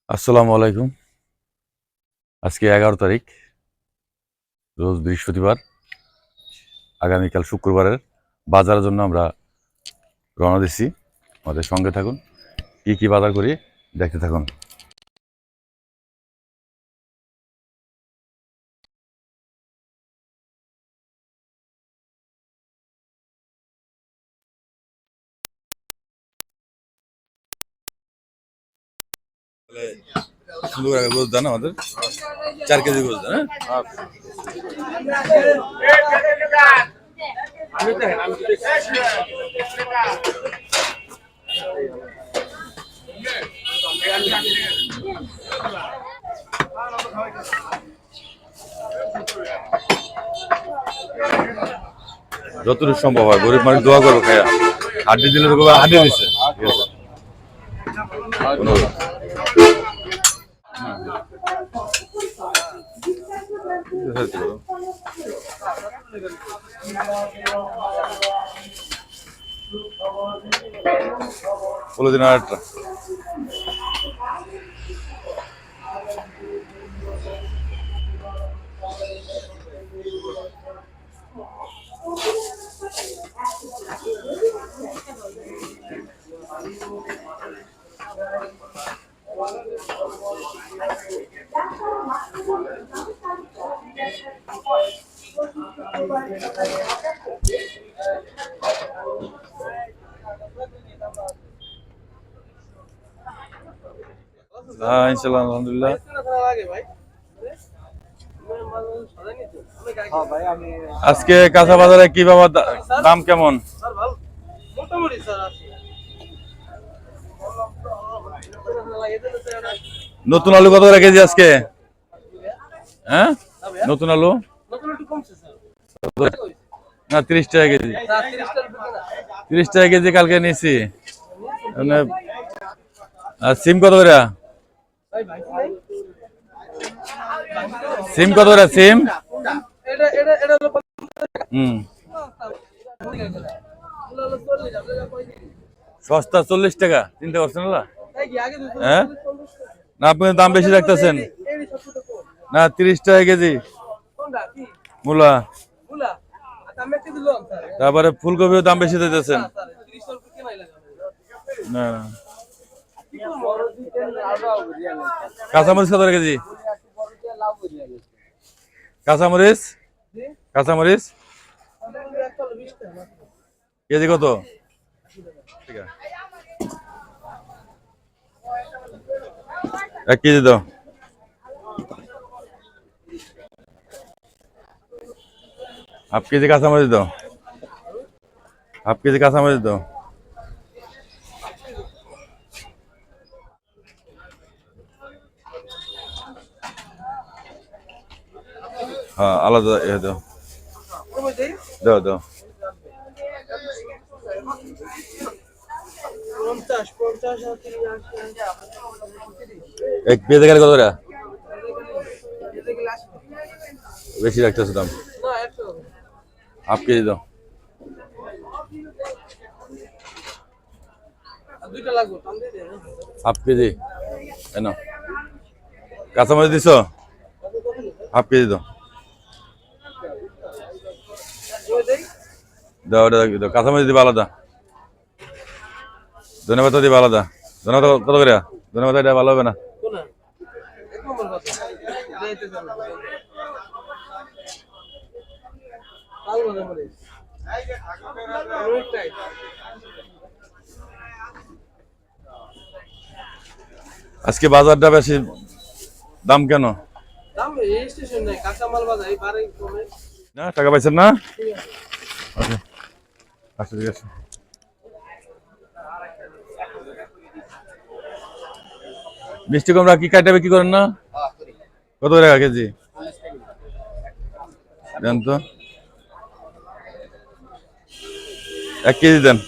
আসসালামু আলাইকুম। আজকে 11 তারিখ, রোজ বৃহস্পতিবার। আগামীকাল শুক্রবারের বাজারের জন্য আমরা রওনা দিচ্ছি। আমাদের সঙ্গে থাকুন, কি কি বাজার করি দেখতে থাকুন। সুন্দর গোছ দেন আমাদের, 4 কেজি গোছ দেন। হ্যাঁ, যতটুকু সম্ভব হয় গরিব মানুষ দোয়া করবো খাইয়া। হাড্ডি দিলে তো হাড্ডি দিচ্ছে, ঠিক আছে। বলে দিন আর একটা। হ্যাঁ, ইনশাল্লাহ, আলহামদুলিল্লাহ। আজকে কাঁচা বাজারে কি বাবা দাম কেমন? নতুন আলু কত করে কেজি আজকে? হ্যাঁ, নতুন আলু না 30 টাকা কেজি। 30 টাকা কেজি কালকে নিয়েছি। মানে আর সিম কত করে? সিম কত করে সিম? হুম, সস্তা 40 টাকা, চিন্তা করছেন না? হ্যাঁ, না আপনি দাম বেশি রাখতেছেন না। 30 টাকা কেজি মূলা, তারপরে ফুলকপিও দাম বেশি দিতেছেন। না, কাঁচামরিচ কত করে কেজি? কাঁচামরিচ, কাঁচামরিচ কেজি কত? 1 কেজি দাও। ½ কেজি কাঁচামরিচ দাও। ½ কেজি কাঁচামরিচ দাও। হ্যাঁ, আলাদা দাও, দাও দাও। এক পেঁয়াজ কত করে? বেশি রাখতেছে দাম। ½ কেজি দাও। ½ কেজি কেন? কাঁচামরিচ দিছ? ½ কেজি দাও। দাও দাও, কাঁচামরিচ দিবা আলাদা। ধন্যবাদ দিবা আলাদা। ধন্যবাদ কত করে? ধন্যবাদ, এটা ভালো হবে না। আজকে বাজারটা বেশি দাম কেন? না, টাকা পাইছেন না? আচ্ছা আচ্ছা, ঠিক আছে। মিষ্টি কুমড়া কি কাটে বিক্রি করেন না? কত টাকা কেজি দেন তো? 1 কেজি দেন।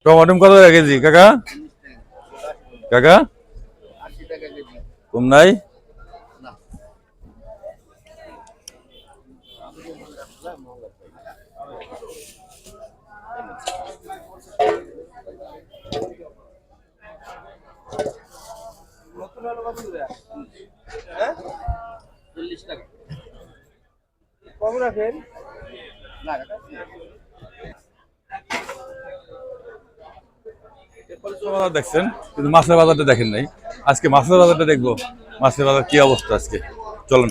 টমাটো কত টাকা কেজি কাকা? কাকা কম নাই? কম রাখেন। বাজার দেখছেন কিন্তু মাছের বাজারটা দেখেন নাই। আজকে মাছের বাজারটা দেখবো, মাছের বাজার কি অবস্থা আজকে। চলুন।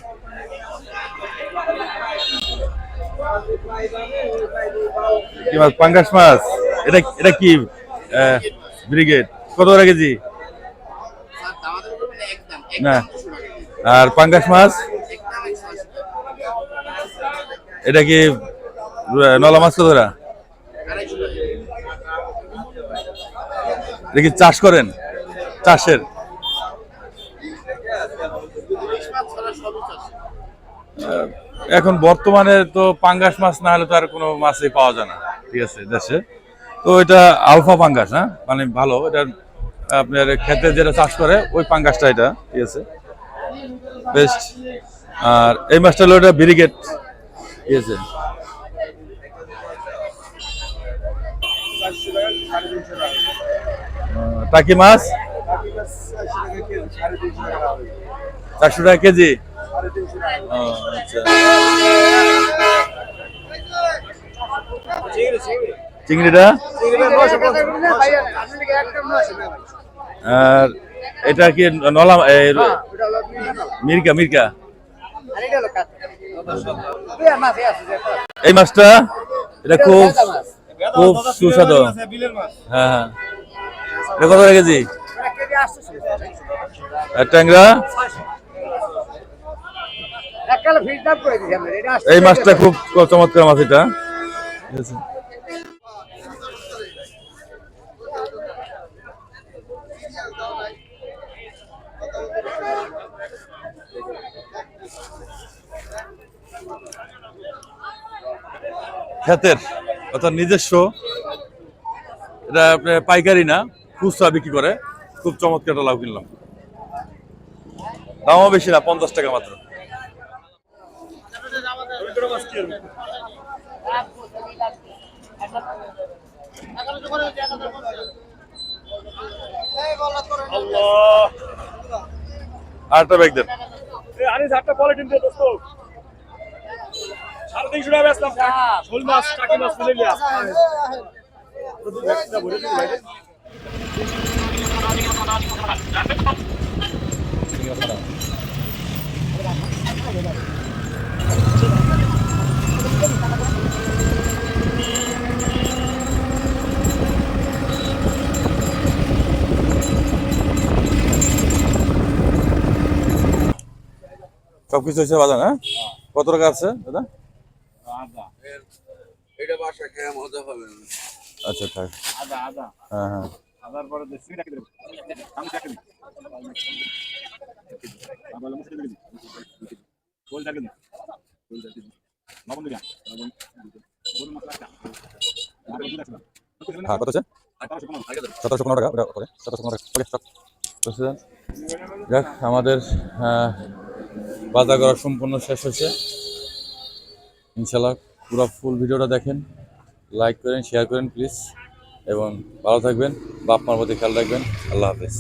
কি মাছ? পাঙ্গাস মাছ। এটা এটা কি ব্রিগেড? কত করে কেজি? না। আর পাঙ্গাস মাছ এটা কি নলা মাছ কত করে? এটা কি চাষ করেন? চাষের এখন বর্তমানে তো পাঙ্গাস মাছ না হলে তো আর কোনো মাছই পাওয়া যায় না, ঠিক আছে দেশে। তো এটা আলফা পাঙ্গাস, হ্যাঁ মানে ভালো। এটা আপনার ক্ষেতে যেটা চাষ করে ওই পাঙ্গাসটা, এটা ঠিক আছে বেস্ট। আর এই মাছটা হলো এটা ব্রিগেড, ঠিক আছে। টাকি মাছ 400 টাকা কেজি। ও, আচ্ছা। চিংড়িটা আর এটা কি নলা মির্কা মির্কা? এই মাছটা এটা খুব খুব সুস্বাদু। হ্যাঁ হ্যাঁ, এটা কত করে কেজি? আর ট্যাংরা? এই মাছটা খুব চমৎকার মাছ এটা, ঠিক আছে। ক্ষেতের অর্থাৎ নিজস্ব, এটা আপনার পাইকারি না, খুচরা বিক্রি করে। খুব চমৎকার লাউ কিনলাম, দামও বেশি না, 50 টাকা মাত্র। আরেকটা ব্যাগ দেন। আনিস একটা পলিথিন দিয়ে দোস্ত 350 টাকা বেচলাম। শোল মাছ টাকি মাছ মিলে লিয়া সবকিছু হচ্ছে বাজার, হ্যাঁ। কত টাকা আছে দাদা? এটা বাসা খেয়ে মজা হবে না। আচ্ছা থাক। আদা আদা হ্যাঁ হ্যাঁ। আদার পরে দেশি রাখি দেব। আমি রাখি দিই। আবার মুখে দিবি। বল রাখি দিই। বল রাখি দিই। লবণ দিবি। লবণ। বল মশলা। হ্যাঁ কত আছে? 1715 টাকা। ওটা করে 1715 টাকা। Okay stop. বুঝছেন? দেখ আমাদের বাজার করা সম্পূর্ণ শেষ হয়েছে। ইনশাল্লাহ পুরো ফুল ভিডিওটা দেখেন, লাইক করেন, শেয়ার করেন প্লিজ, এবং ভালো থাকবেন, বাপ মার প্রতি খেয়াল রাখবেন। আল্লাহ হাফেজ।